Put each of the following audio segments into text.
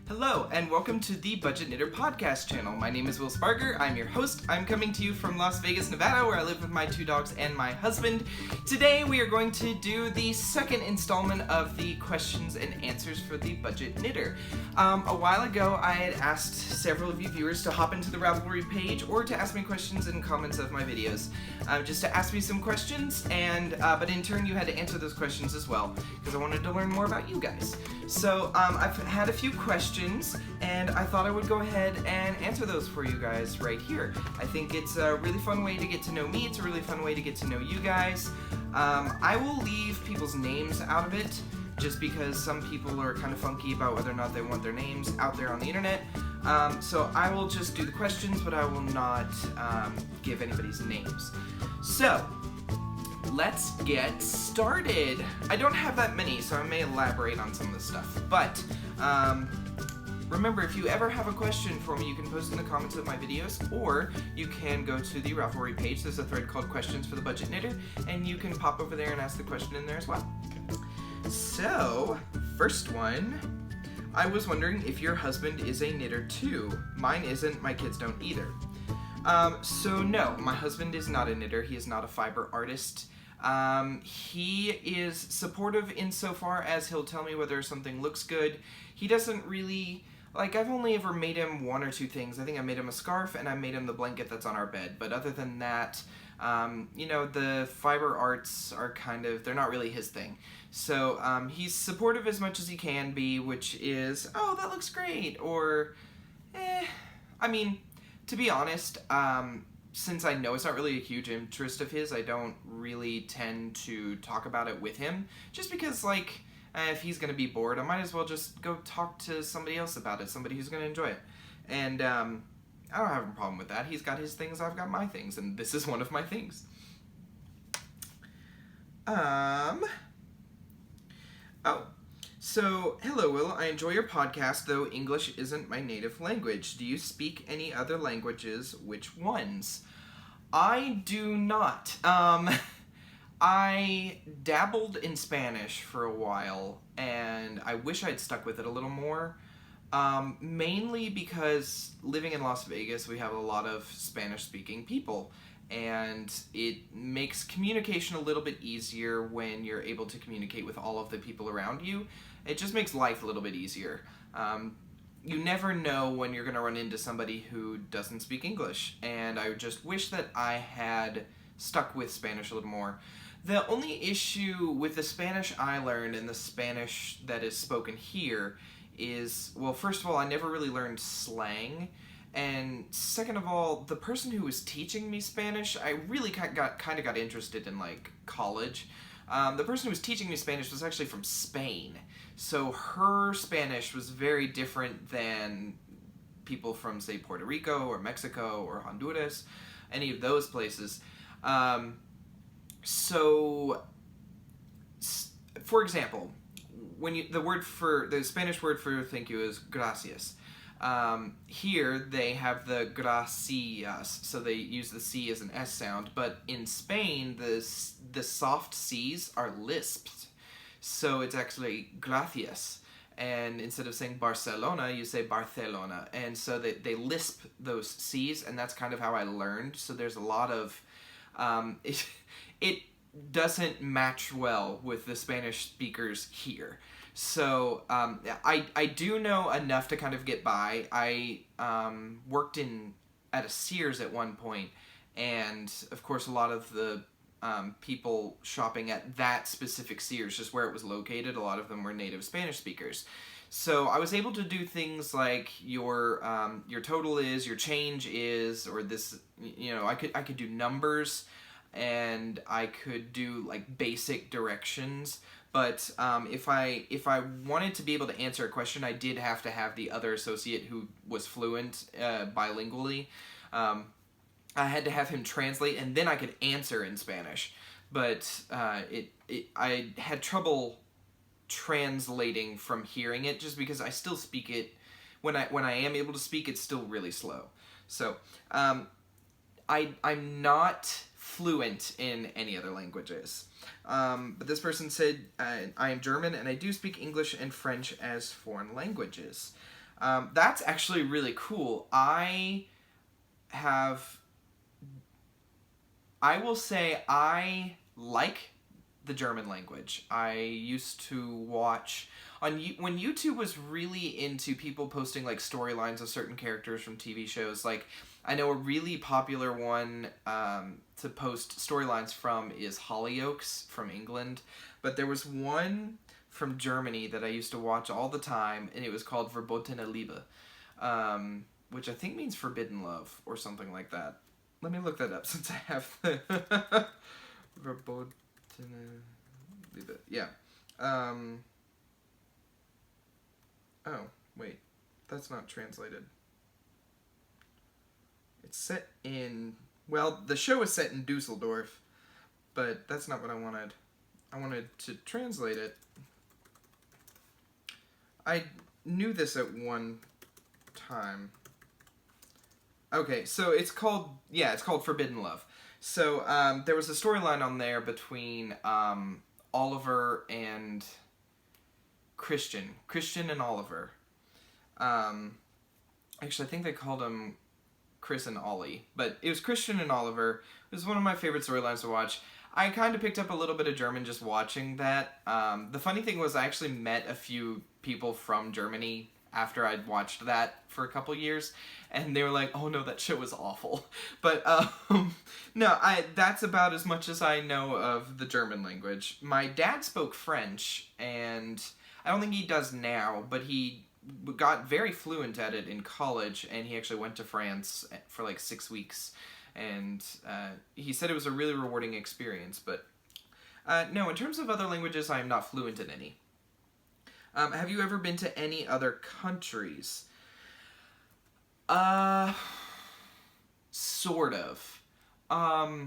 Hello, and welcome to the Budget Knitter podcast channel. My name is WSpargurKnits. I'm your host. I'm coming to you from Las Vegas, Nevada, where I live with my 2 dogs and my husband. Today, we are going to do the second installment of the questions and answers for the Budget Knitter. A while ago, I had asked several of you viewers to hop into the Ravelry page or to ask me questions in comments of my videos. Just to ask me some questions, but in turn, you had to answer those questions as well, because I wanted to learn more about you guys. So, I've had a few questions, and I thought I would go ahead and answer those for you guys right here. I think it's a really fun way to get to know me. It's a really fun way to get to know you guys. I will leave people's names out of it, just because some people are kind of funky about whether or not they want their names out there on the internet. So I will just do the questions, but I will not give anybody's names. So, let's get started. I don't have that many, so I may elaborate on some of the stuff, but remember, if you ever have a question for me, you can post in the comments of my videos, or you can go to the Ravelry page. There's a thread called Questions for the Budget Knitter, and you can pop over there and ask the question in there as well. So, first one, I was wondering if your husband is a knitter too. Mine isn't, my kids don't either. So no, my husband is not a knitter. He is not a fiber artist. He is supportive insofar as he'll tell me whether something looks good. He doesn't really, I've only ever made him 1 or 2 things. I think I made him a scarf and I made him the blanket that's on our bed. But other than that, the fiber arts are they're not really his thing. So, he's supportive as much as he can be, which is, oh, that looks great, or, to be honest, since I know it's not really a huge interest of his, I don't really tend to talk about it with him, just because, if he's going to be bored, I might as well just go talk to somebody else about it, somebody who's going to enjoy it. And, I don't have a problem with that. He's got his things, I've got my things, and this is one of my things. So, hello, Will. I enjoy your podcast, though English isn't my native language. Do you speak any other languages? Which ones? I do not. I dabbled in Spanish for a while, and I wish I'd stuck with it a little more. Mainly because living in Las Vegas, we have a lot of Spanish-speaking people, and it makes communication a little bit easier when you're able to communicate with all of the people around you. It just makes life a little bit easier. You never know when you're going to run into somebody who doesn't speak English, and I just wish that I had stuck with Spanish a little more. The only issue with the Spanish I learned and the Spanish that is spoken here is, well, first of all, I never really learned slang, and second of all, the person who was teaching me Spanish, I really kind of got interested in, college. The person who was teaching me Spanish was actually from Spain, so her Spanish was very different than people from, say, Puerto Rico or Mexico or Honduras, any of those places. So, for example, when the Spanish word for thank you is gracias. Here they have the gracias, so they use the C as an S sound, but in Spain the soft C's are lisped, so it's actually gracias, and instead of saying Barcelona, you say Barcelona, and so they lisp those C's, and that's kind of how I learned, so there's a lot of, it doesn't match well with the Spanish speakers here. So, I do know enough to kind of get by. I worked at a Sears at one point, and of course a lot of the people shopping at that specific Sears, just where it was located, a lot of them were native Spanish speakers. So I was able to do things like your total is, your change is, or this, I could do numbers, and I could do basic directions. But if I wanted to be able to answer a question, I did have to have the other associate who was fluent bilingually. I had to have him translate, and then I could answer in Spanish. But I had trouble translating from hearing it, just because I still speak it. When I am able to speak, it's still really slow. So I'm not fluent in any other languages. But this person said, I am German and I do speak English and French as foreign languages. That's actually really cool. I will say I like the German language. I used to watch when YouTube was really into people posting like storylines of certain characters from TV shows. Like I know a really popular one to post storylines from is Hollyoaks from England, but there was one from Germany that I used to watch all the time, and it was called Verbotene Liebe, which I think means forbidden love or something like that. Let me look that up since I have the Verbotene Liebe. Yeah. Oh, wait. That's not translated. It's set in... Well, the show is set in Dusseldorf, but that's not what I wanted. I wanted to translate it. I knew this at one time. Okay, so it's called Forbidden Love. So there was a storyline on there between Oliver and Christian and Oliver. Actually, I think they called him Chris and Ollie, but it was Christian and Oliver. It was one of my favorite storylines to watch. I kind of picked up a little bit of German just watching that. The funny thing was I actually met a few people from Germany after I'd watched that for a couple years, and they were like, oh no, that show was awful. But no, that's about as much as I know of the German language. My dad spoke French, and I don't think he does now, but he got very fluent at it in college, and he actually went to France for like 6 weeks, and he said it was a really rewarding experience. But no, in terms of other languages, I am not fluent in any. Have you ever been to any other countries? Sort of. I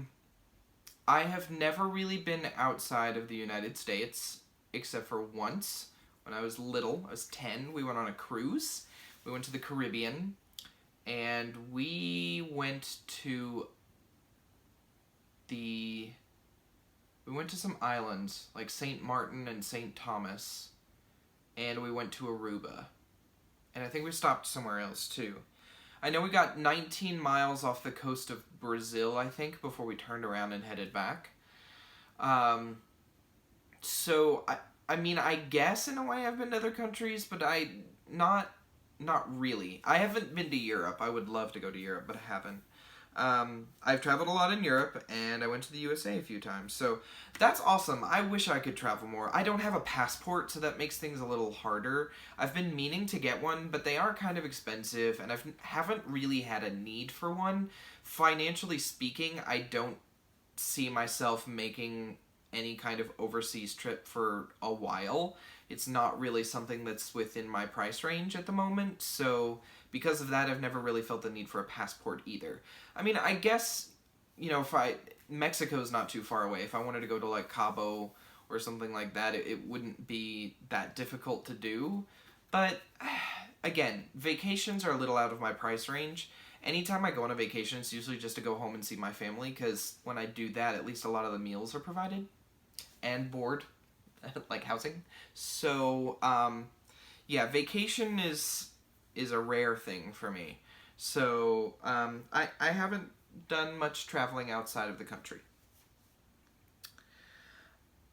have never really been outside of the United States, except for once. When I was little, I was 10, we went on a cruise. We went to the Caribbean, and we went to some islands, like St. Martin and St. Thomas, and we went to Aruba. And I think we stopped somewhere else, too. I know we got 19 miles off the coast of Brazil, I think, before we turned around and headed back. So, I mean, I guess in a way I've been to other countries, but not really. I haven't been to Europe. I would love to go to Europe, but I haven't. I've traveled a lot in Europe, and I went to the USA a few times, so that's awesome. I wish I could travel more. I don't have a passport, so that makes things a little harder. I've been meaning to get one, but they are kind of expensive, and I haven't really had a need for one. Financially speaking, I don't see myself making any kind of overseas trip for a while. It's not really something that's within my price range at the moment, so because of that, I've never really felt the need for a passport either. I mean, I guess, you know, Mexico's not too far away. If I wanted to go to, like, Cabo or something like that, it wouldn't be that difficult to do. But, again, vacations are a little out of my price range. Anytime I go on a vacation, it's usually just to go home and see my family, because when I do that, at least a lot of the meals are provided. And board, like housing. So, yeah, vacation is a rare thing for me. So, I haven't done much traveling outside of the country.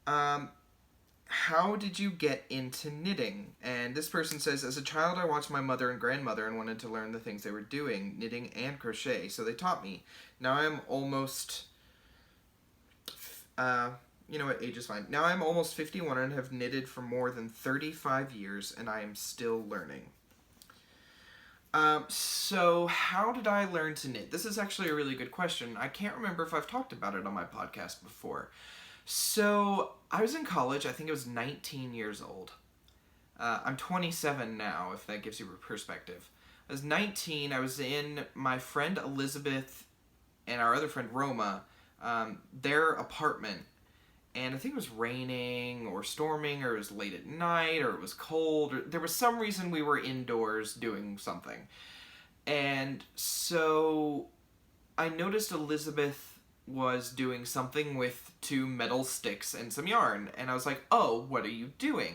How did you get into knitting? And this person says, as a child I watched my mother and grandmother and wanted to learn the things they were doing, knitting and crochet, so they taught me. Now I'm almost... you know what, age is fine. Now I'm almost 51 and have knitted for more than 35 years, and I am still learning. So how did I learn to knit? This is actually a really good question. I can't remember if I've talked about it on my podcast before. So I was in college. I think I was 19 years old. I'm 27 now, if that gives you a perspective. I was 19. I was in my friend Elizabeth and our other friend Roma, their apartment. And I think it was raining or storming, or it was late at night, or it was cold, or there was some reason we were indoors doing something. And so I noticed Elizabeth was doing something with 2 metal sticks and some yarn, and I was like, oh, what are you doing?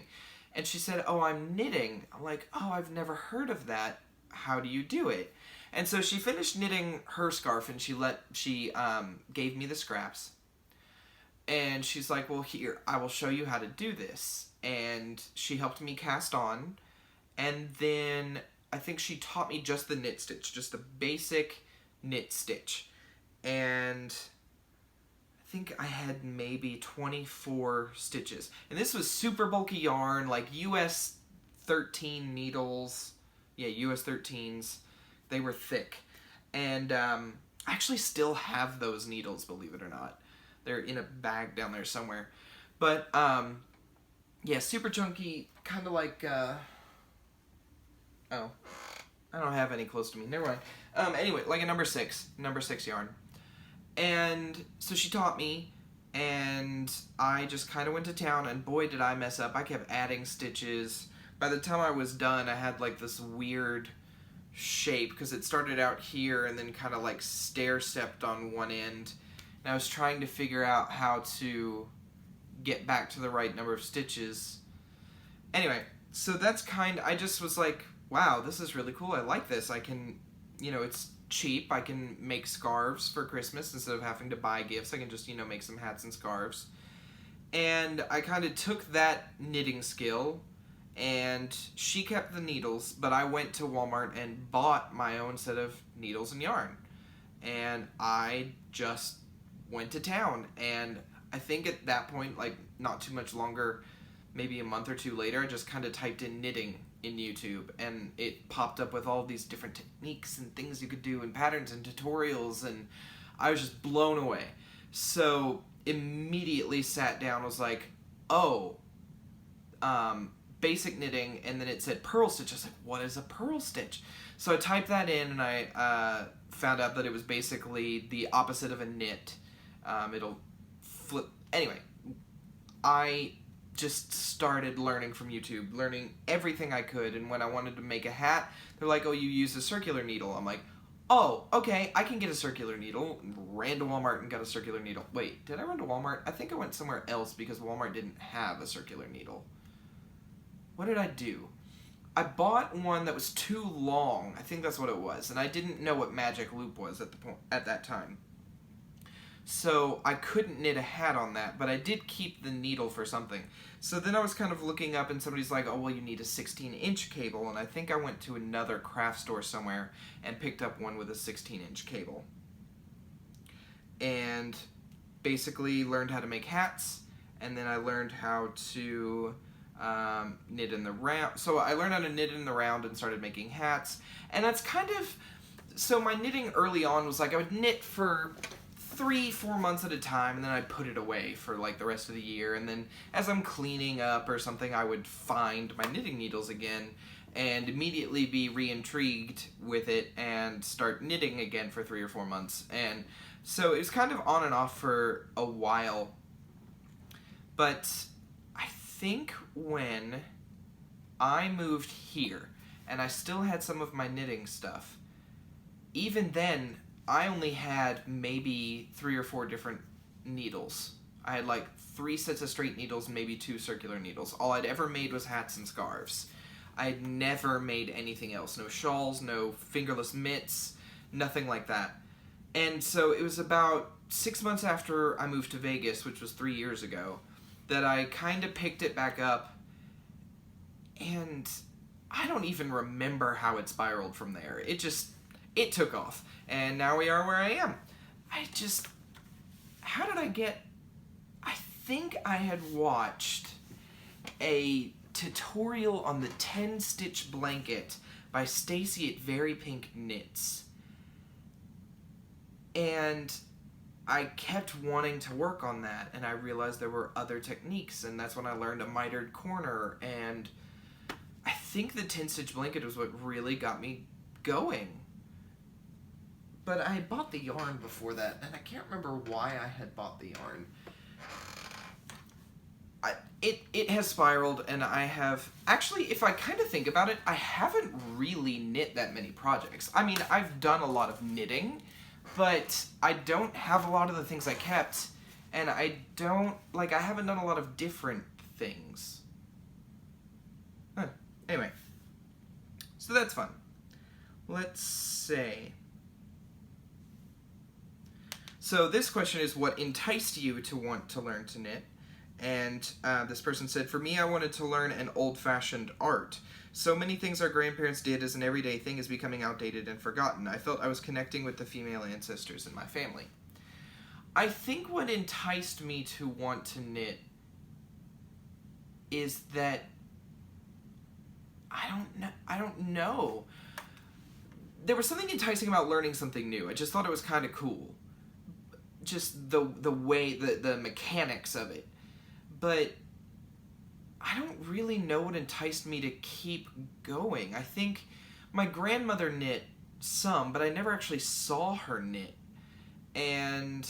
And she said, "Oh, I'm knitting." I'm like, "Oh, I've never heard of that. How do you do it?" And so she finished knitting her scarf, and she gave me the scraps. And she's like, "Well, here, I will show you how to do this." And she helped me cast on. And then I think she taught me just the knit stitch, just the basic knit stitch. And I think I had maybe 24 stitches. And this was super bulky yarn, like US 13 needles. Yeah, US 13s. They were thick. And I actually still have those needles, believe it or not. They're in a bag down there somewhere. But, yeah, super chunky, kind of like, oh, I don't have any close to me. Never mind. Anyway, like a number six yarn. And so she taught me, and I just kind of went to town, and boy, did I mess up. I kept adding stitches. By the time I was done, I had like this weird shape, because it started out here and then kind of like stair-stepped on one end. And I was trying to figure out how to get back to the right number of stitches. Anyway, so that's I just was like, wow, this is really cool. I like this. I can, it's cheap. I can make scarves for Christmas instead of having to buy gifts. I can just, make some hats and scarves. And I kind of took that knitting skill, and she kept the needles, but I went to Walmart and bought my own set of needles and yarn. And I just went to town, and I think at that point, like not too much longer, maybe a month or two later, I just kind of typed in knitting in YouTube, and it popped up with all these different techniques and things you could do and patterns and tutorials, and I was just blown away. So immediately sat down, was like, oh, basic knitting, and then it said purl stitch. I was like, what is a purl stitch? So I typed that in, and I found out that it was basically the opposite of a knit. It'll flip. Anyway, I just started learning from YouTube, learning everything I could, and when I wanted to make a hat, they're like, oh, you use a circular needle. I'm like, oh, okay, I can get a circular needle. Ran to Walmart and got a circular needle. Wait, did I run to Walmart? I think I went somewhere else because Walmart didn't have a circular needle. What did I do? I bought one that was too long. I think that's what it was, and I didn't know what magic loop was at that time. So I couldn't knit a hat on that, but I did keep the needle for something. So then I was kind of looking up, and somebody's like, oh, well, you need a 16-inch cable, and I think I went to another craft store somewhere and picked up one with a 16-inch cable. And basically learned how to make hats, and then I learned how to knit in the round. So I learned how to knit in the round and started making hats, and that's kind of... So my knitting early on was like I would knit for 3-4 months at a time, and then I'd put it away for like the rest of the year, and then as I'm cleaning up or something, I would find my knitting needles again and immediately be re-intrigued with it and start knitting again for 3 or 4 months. And so it was kind of on and off for a while, but I think when I moved here and I still had some of my knitting stuff, even then I only had maybe 3 or 4 different needles. I had like 3 sets of straight needles, maybe 2 circular needles. All I'd ever made was hats and scarves. I had never made anything else. No shawls, no fingerless mitts, nothing like that. And so it was about 6 months after I moved to Vegas, which was 3 years ago, that I kind of picked it back up. And I don't even remember how it spiraled from there. It took off. And now we are where I am. How did I get... I think I had watched a tutorial on the 10-stitch blanket by Stacy at Very Pink Knits. And I kept wanting to work on that, and I realized there were other techniques, and that's when I learned a mitered corner, and I think the 10-stitch blanket was what really got me going. But I had bought the yarn before that, and I can't remember why I had bought the yarn. It has spiraled, and I have... Actually, if I kind of think about it, I haven't really knit that many projects. I mean, I've done a lot of knitting, but I don't have a lot of the things I kept, and I haven't done a lot of different things. Anyway, so that's fun. Let's say. So this question is, what enticed you to want to learn to knit? And this person said, for me, I wanted to learn an old-fashioned art. So many things our grandparents did as an everyday thing is becoming outdated and forgotten. I felt I was connecting with the female ancestors in my family. I think what enticed me to want to knit is that I don't know. There was something enticing about learning something new. I just thought it was kind of cool. Just the way, the mechanics of it. But I don't really know what enticed me to keep going. I think my grandmother knit some, but I never actually saw her knit. And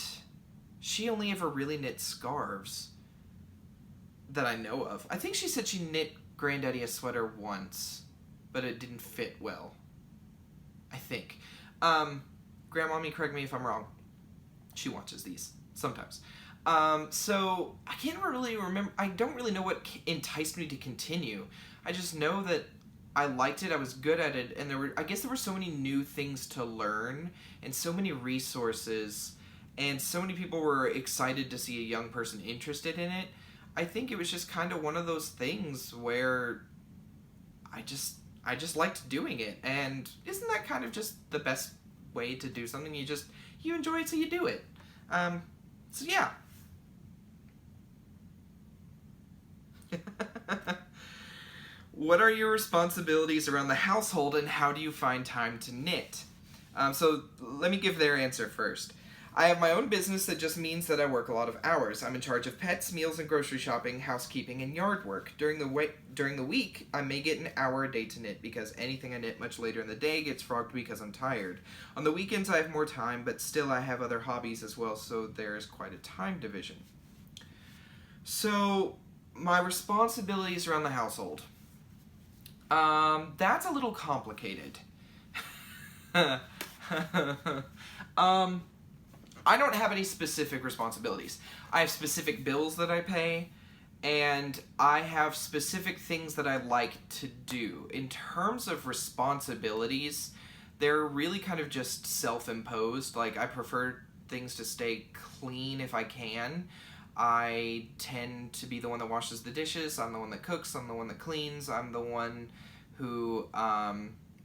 she only ever really knit scarves that I know of. I think she said she knit Granddaddy a sweater once, but it didn't fit well. I think. Grandmommy, correct me if I'm wrong. She watches these sometimes. So I can't really remember. I don't really know what enticed me to continue. I just know that I liked it. I was good at it, and I guess there were so many new things to learn and so many resources, and so many people were excited to see a young person interested in it. I think it was just kind of one of those things where I just liked doing it, and isn't that kind of just the best way to do something? You enjoy it, so you do it. So yeah. What are your responsibilities around the household, and how do you find time to knit? So let me give their answer first. I have my own business that just means that I work a lot of hours. I'm in charge of pets, meals and grocery shopping, housekeeping, and yard work. During the week, I may get an hour a day to knit because anything I knit much later in the day gets frogged because I'm tired. On the weekends, I have more time, but still I have other hobbies as well, so there's quite a time division. So, my responsibilities around the household. That's a little complicated. I don't have any specific responsibilities. I have specific bills that I pay, and I have specific things that I like to do. In terms of responsibilities, they're really kind of just self-imposed. Like, I prefer things to stay clean if I can. I tend to be the one that washes the dishes. I'm the one that cooks. I'm the one that cleans. I'm the one who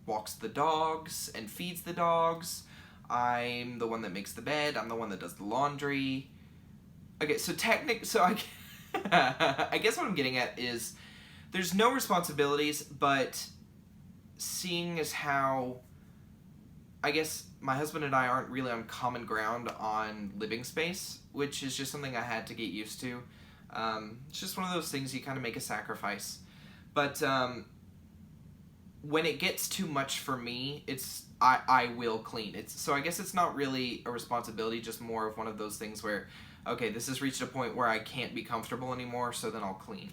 walks the dogs and feeds the dogs. I'm the one that makes the bed. I'm the one that does the laundry. Okay, so I guess what I'm getting at is there's no responsibilities, but seeing as how I guess my husband and I aren't really on common ground on living space, which is just something I had to get used to. It's just one of those things you kind of make a sacrifice. But when it gets too much for me, I will clean. So I guess it's not really a responsibility, just more of one of those things where, okay, this has reached a point where I can't be comfortable anymore, so then I'll clean.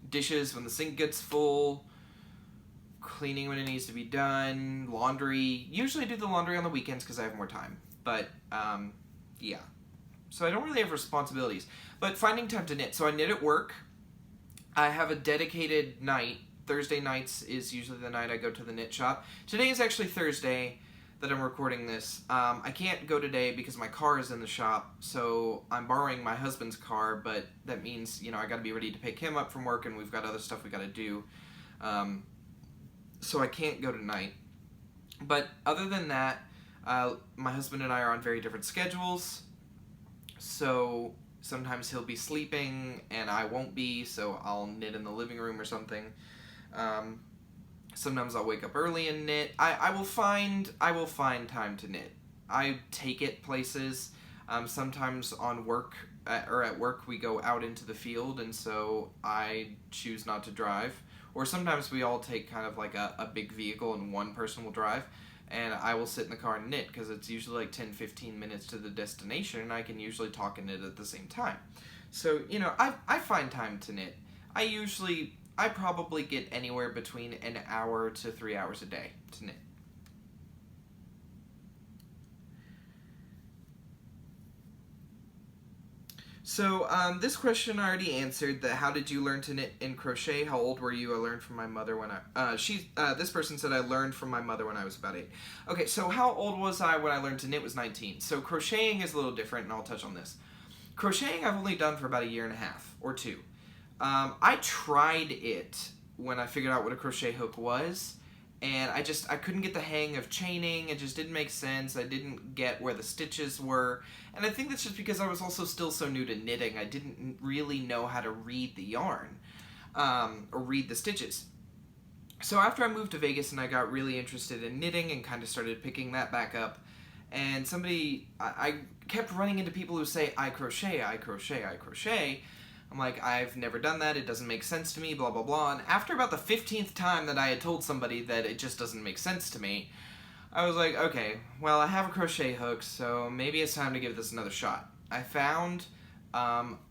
Dishes when the sink gets full, cleaning when it needs to be done, laundry. Usually I do the laundry on the weekends because I have more time. But, yeah. So I don't really have responsibilities. But finding time to knit. So I knit at work. I have a dedicated night. Thursday nights is usually the night I go to the knit shop. Today is actually Thursday that I'm recording this. I can't go today because my car is in the shop, so I'm borrowing my husband's car, but that means, I gotta be ready to pick him up from work, and we've got other stuff we gotta do. So I can't go tonight. But other than that, my husband and I are on very different schedules, so sometimes he'll be sleeping and I won't be, so I'll knit in the living room or something. Sometimes I'll wake up early and knit. I will find time to knit. I take it places. Sometimes on work or at work we go out into the field, and so I choose not to drive. Or sometimes we all take kind of like a big vehicle and one person will drive, and I will sit in the car and knit because it's usually like 10-15 minutes to the destination, and I can usually talk and knit at the same time. So, I find time to knit. I probably get anywhere between an hour to 3 hours a day to knit. So, this question I already answered. How did you learn to knit and crochet? How old were you? I learned from my mother when this person said I learned from my mother when I was about 8. Okay, so how old was I when I learned to knit was 19. So crocheting is a little different, and I'll touch on this. Crocheting I've only done for about a year and a half, or 2. I tried it when I figured out what a crochet hook was, and I couldn't get the hang of chaining. It just didn't make sense. I didn't get where the stitches were, and I think that's just because I was also still so new to knitting. I didn't really know how to read the yarn, or read the stitches. So after I moved to Vegas and I got really interested in knitting and kind of started picking that back up, and I kept running into people who say, I crochet, I crochet, I crochet. I'm like, I've never done that, it doesn't make sense to me, blah, blah, blah. And after about the 15th time that I had told somebody that it just doesn't make sense to me, I was like, okay, well, I have a crochet hook, so maybe it's time to give this another shot. I found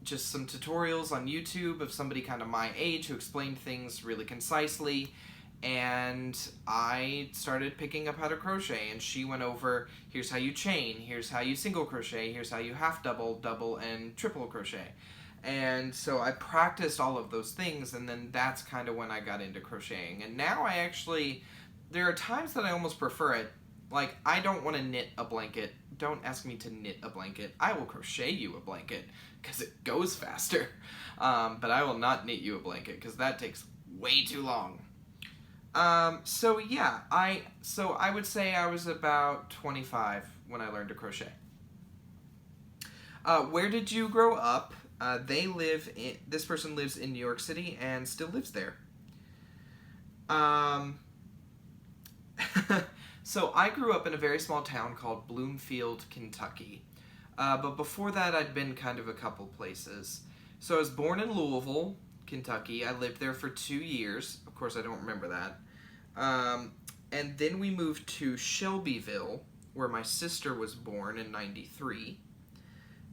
just some tutorials on YouTube of somebody kind of my age who explained things really concisely, and I started picking up how to crochet, and she went over, here's how you chain, here's how you single crochet, here's how you half double, double, and triple crochet. And so I practiced all of those things, and then that's kind of when I got into crocheting. And now there are times that I almost prefer it. Like, I don't want to knit a blanket. Don't ask me to knit a blanket. I will crochet you a blanket, because it goes faster. But I will not knit you a blanket, because that takes way too long. So yeah, I would say I was about 25 when I learned to crochet. Where did you grow up? This person lives in New York City and still lives there. So I grew up in a very small town called Bloomfield, Kentucky. But before that, I'd been kind of a couple places. So I was born in Louisville, Kentucky. I lived there for 2 years. Of course, I don't remember that. And then we moved to Shelbyville, where my sister was born in '93.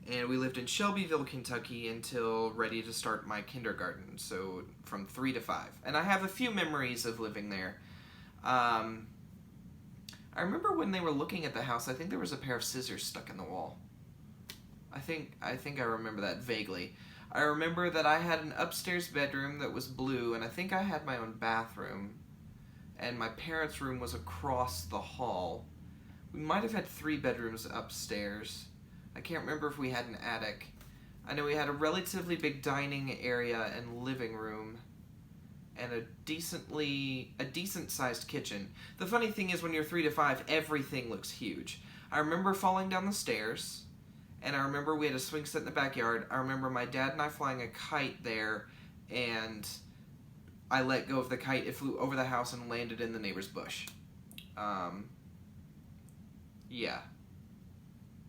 And we lived in Shelbyville, Kentucky until ready to start my kindergarten, so from 3 to 5. And I have a few memories of living there. I remember when they were looking at the house, I think there was a pair of scissors stuck in the wall. I think I remember that vaguely. I remember that I had an upstairs bedroom that was blue, and I think I had my own bathroom. And my parents' room was across the hall. We might have had 3 bedrooms upstairs. I can't remember if we had an attic. I know we had a relatively big dining area and living room, and a decent-sized kitchen. The funny thing is, when you're 3 to 5, everything looks huge. I remember falling down the stairs, and I remember we had a swing set in the backyard. I remember my dad and I flying a kite there, and I let go of the kite. It flew over the house and landed in the neighbor's bush. Yeah.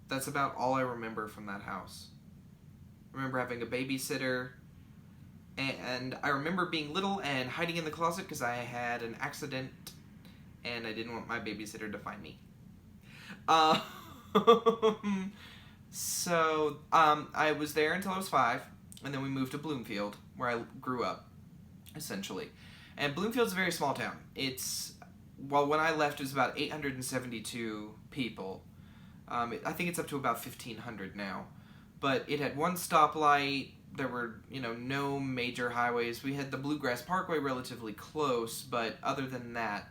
That's about all I remember from that house. I remember having a babysitter, and I remember being little and hiding in the closet because I had an accident, and I didn't want my babysitter to find me. So, I was there until I was 5, and then we moved to Bloomfield, where I grew up, essentially. And Bloomfield's a very small town. When I left, it was about 872 people. I think it's up to about 1,500 now. But it had 1 stoplight. There were, no major highways. We had the Bluegrass Parkway relatively close, but other than that,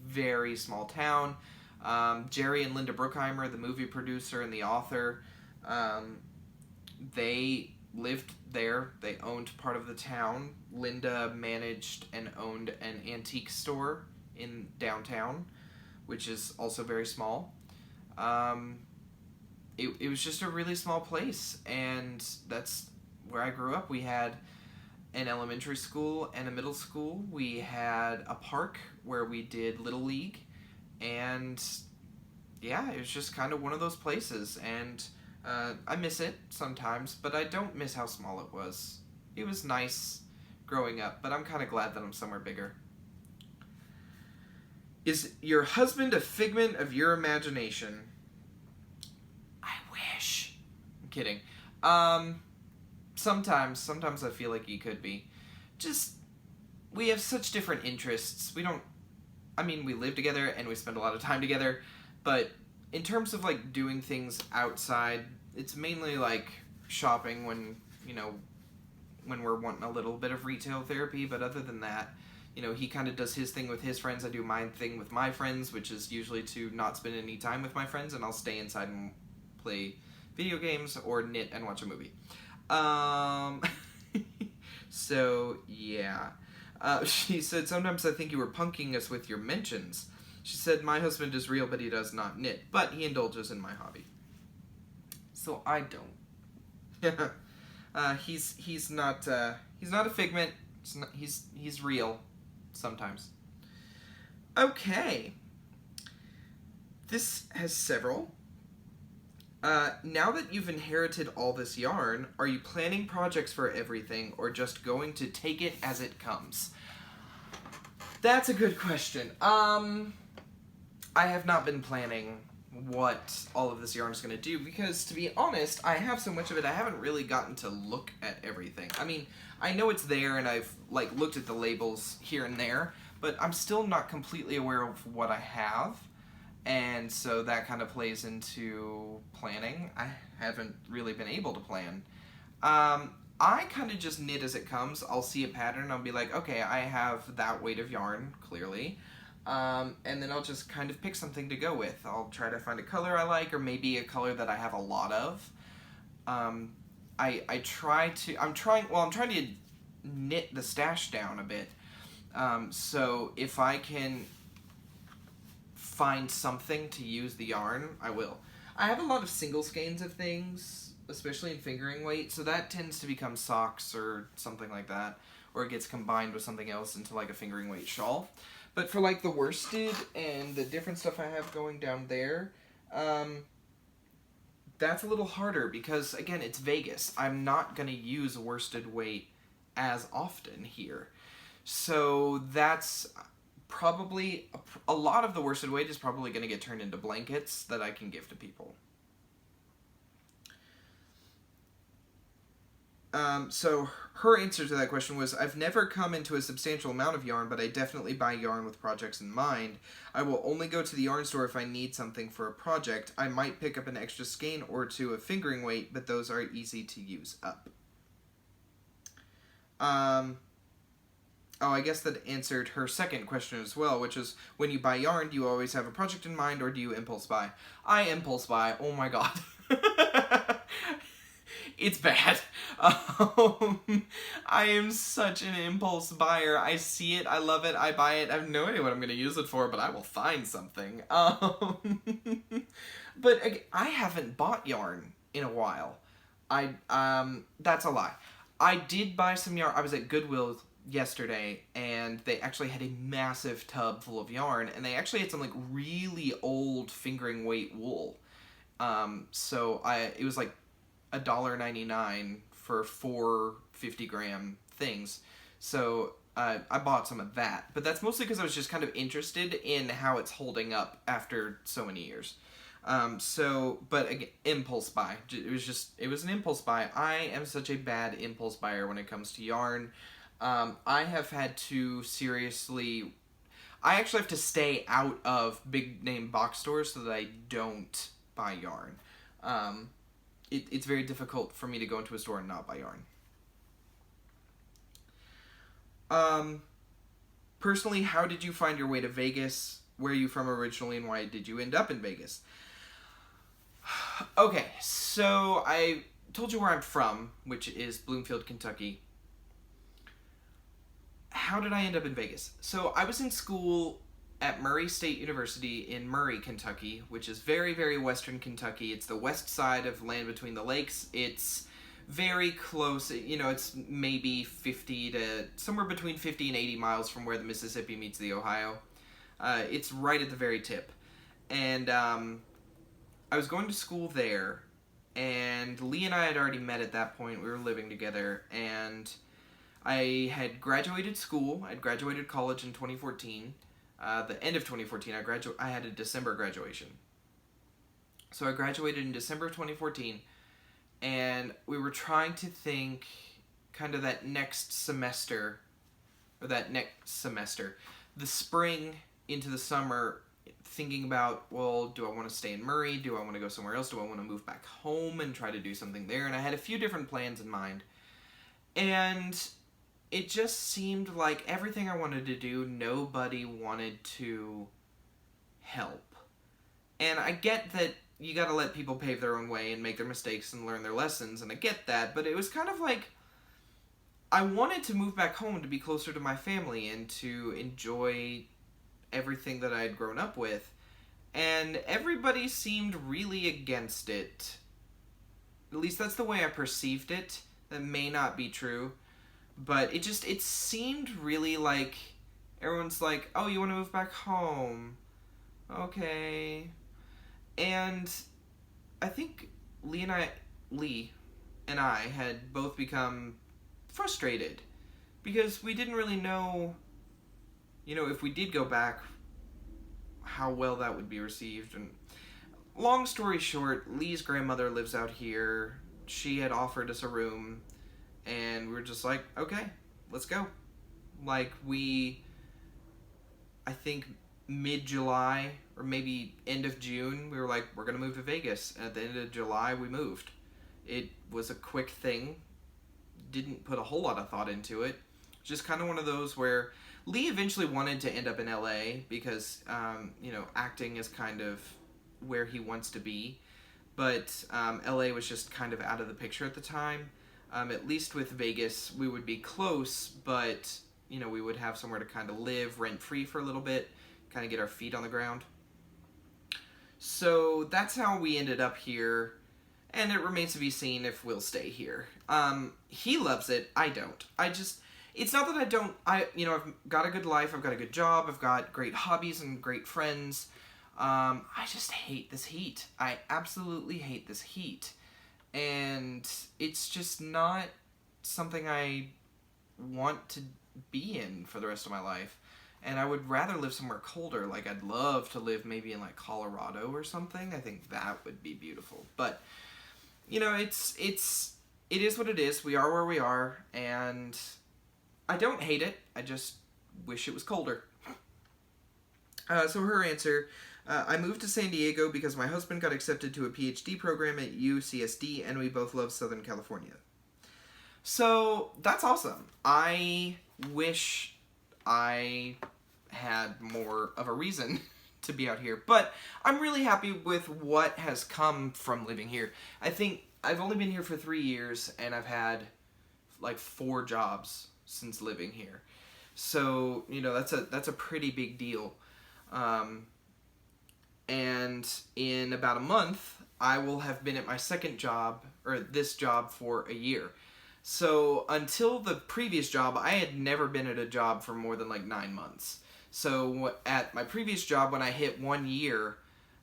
very small town. Jerry and Linda Bruckheimer, the movie producer and the author, they lived there. They owned part of the town. Linda managed and owned an antique store in downtown, which is also very small. It was just a really small place, and that's where I grew up. We had an elementary school and a middle school. We had a park where we did Little League, and yeah, it was just kind of one of those places, and I miss it sometimes, but I don't miss how small it was. It was nice growing up, but I'm kind of glad that I'm somewhere bigger. Is your husband a figment of your imagination? I wish. I'm kidding. Sometimes I feel like he could be. We have such different interests. We live together and we spend a lot of time together, but in terms of, doing things outside, it's mainly, shopping when, when we're wanting a little bit of retail therapy, but other than that, he kind of does his thing with his friends. I do my thing with my friends, which is usually to not spend any time with my friends, and I'll stay inside and play video games or knit and watch a movie. So, yeah. She said, sometimes I think you were punking us with your mentions. She said, my husband is real, but he does not knit, but he indulges in my hobby. So I don't. He's not a figment. He's real. Sometimes. Okay. This has several. Now that you've inherited all this yarn, are you planning projects for everything or just going to take it as it comes? That's a good question. I have not been planning what all of this yarn is going to do because, to be honest, I have so much of it I haven't really gotten to look at everything. I mean, I know it's there and I've looked at the labels here and there, but I'm still not completely aware of what I have, and so that kind of plays into planning. I haven't really been able to plan. I kind of just knit as it comes. I'll see a pattern, I'll be like, okay, I have that weight of yarn, clearly. And then I'll just kind of pick something to go with. I'll try to find a color I like, or maybe a color that I have a lot of. I'm trying to knit the stash down a bit. So if I can find something to use the yarn, I will. I have a lot of single skeins of things, especially in fingering weight, so that tends to become socks or something like that, or it gets combined with something else into a fingering weight shawl. But for the worsted and the different stuff I have going down there, that's a little harder because, again, it's Vegas. I'm not going to use worsted weight as often here. So that's probably, a lot of the worsted weight is probably going to get turned into blankets that I can give to people. So her answer to that question was, I've never come into a substantial amount of yarn, but I definitely buy yarn with projects in mind. I will only go to the yarn store if I need something for a project. I might pick up an extra skein or two of fingering weight, but those are easy to use up. Oh, I guess that answered her second question as well, which is, when you buy yarn, do you always have a project in mind, or do you impulse buy? I impulse buy. Oh my god. It's bad. I am such an impulse buyer. I see it, I love it, I buy it. I have no idea what I'm going to use it for, but I will find something. But I haven't bought yarn in a while. That's a lie. I did buy some yarn. I was at Goodwill yesterday, and they actually had a massive tub full of yarn, and they actually had some really old fingering weight wool. So it was $1.99 for 4 50-gram things. So I bought some of that. But that's mostly because I was just kind of interested in how it's holding up after so many years. But again, impulse buy. It was an impulse buy. I am such a bad impulse buyer when it comes to yarn. I have had to I actually have to stay out of big name box stores so that I don't buy yarn. It's very difficult for me to go into a store and not buy yarn. Personally, how did you find your way to Vegas? Where are you from originally, and why did you end up in Vegas? Okay, so I told you where I'm from, which is Bloomfield, Kentucky. How did I end up in Vegas? So I was in school at Murray State University in Murray, Kentucky, which is very, very western Kentucky. It's the west side of Land Between the Lakes. It's very close. It's maybe somewhere between 50 and 80 miles from where the Mississippi meets the Ohio. It's right at the very tip. And I was going to school there, and Lee and I had already met at that point. We were living together, and I had graduated school. I'd graduated college in 2014. The end of 2014, I had a December graduation. So I graduated in December of 2014, and we were trying to think kind of that next semester, the spring into the summer, thinking about, well, do I want to stay in Murray? Do I want to go somewhere else? Do I want to move back home and try to do something there? And I had a few different plans in mind. And it just seemed like everything I wanted to do, nobody wanted to help. And I get that you gotta let people pave their own way and make their mistakes and learn their lessons, and I get that, but it was kind of like I wanted to move back home to be closer to my family and to enjoy everything that I had grown up with, and everybody seemed really against it. At least that's the way I perceived it. That may not be true, but it seemed really like everyone's like, oh, you want to move back home? Okay. And I think Lee and I had both become frustrated because we didn't really know, if we did go back, how well that would be received. And long story short, Lee's grandmother lives out here. She had offered us a room, and we were just like, okay, let's go. Like, I think mid-July or maybe end of June, we were like, we're gonna move to Vegas. And at the end of July, we moved. It was a quick thing. Didn't put a whole lot of thought into it. Just kind of one of those where Lee eventually wanted to end up in LA because, acting is kind of where he wants to be. But LA was just kind of out of the picture at the time. At least with Vegas, we would be close, but, we would have somewhere to kind of live rent-free for a little bit, kind of get our feet on the ground. So that's how we ended up here, and it remains to be seen if we'll stay here. He loves it. I don't. It's not that I don't, I've got a good life, I've got a good job, I've got great hobbies and great friends. I just hate this heat. I absolutely hate this heat. And it's just not something I want to be in for the rest of my life. And I would rather live somewhere colder. Like, I'd love to live maybe in, like, Colorado or something. I think that would be beautiful. But, it is what it is. We are where we are. And I don't hate it. I just wish it was colder. So her answer, I moved to San Diego because my husband got accepted to a PhD program at UCSD, and we both love Southern California. So, that's awesome. I wish I had more of a reason to be out here, but I'm really happy with what has come from living here. I think I've only been here for 3 years, and I've had like 4 jobs since living here. So, that's a pretty big deal. And in about a month, I will have been at my second job, or this job, for a year. So until the previous job, I had never been at a job for more than like 9 months. So at my previous job, when I hit 1 year,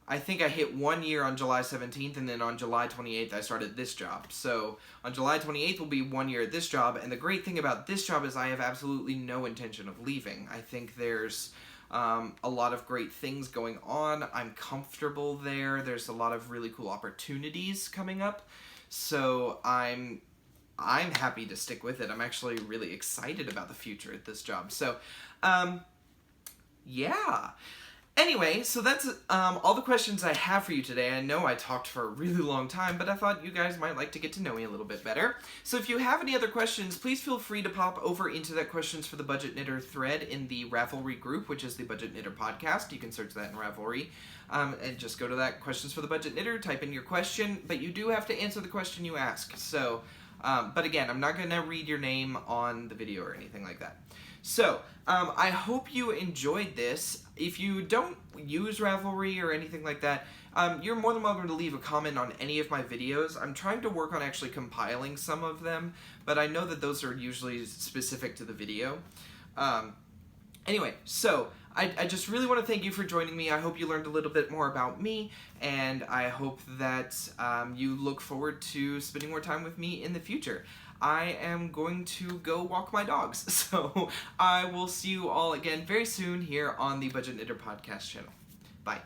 I think I hit 1 year on July 17th, and then on July 28th, I started this job. So on July 28th will be 1 year at this job, and the great thing about this job is I have absolutely no intention of leaving. I think there's a lot of great things going on. I'm comfortable there. There's a lot of really cool opportunities coming up. So I'm happy to stick with it. I'm actually really excited about the future at this job. So, yeah. Anyway, so that's all the questions I have for you today. I know I talked for a really long time, but I thought you guys might like to get to know me a little bit better. So if you have any other questions, please feel free to pop over into that Questions for the Budget Knitter thread in the Ravelry group, which is the Budget Knitter podcast. You can search that in Ravelry. And just go to that Questions for the Budget Knitter, type in your question, but you do have to answer the question you ask. So, but again, I'm not going to read your name on the video or anything like that. So, I hope you enjoyed this. If you don't use Ravelry or anything like that, you're more than welcome to leave a comment on any of my videos. I'm trying to work on actually compiling some of them, but I know that those are usually specific to the video. Anyway, so I just really want to thank you for joining me. I hope you learned a little bit more about me, and I hope that you look forward to spending more time with me in the future. I am going to go walk my dogs, so I will see you all again very soon here on the Budget Knitter podcast channel. Bye.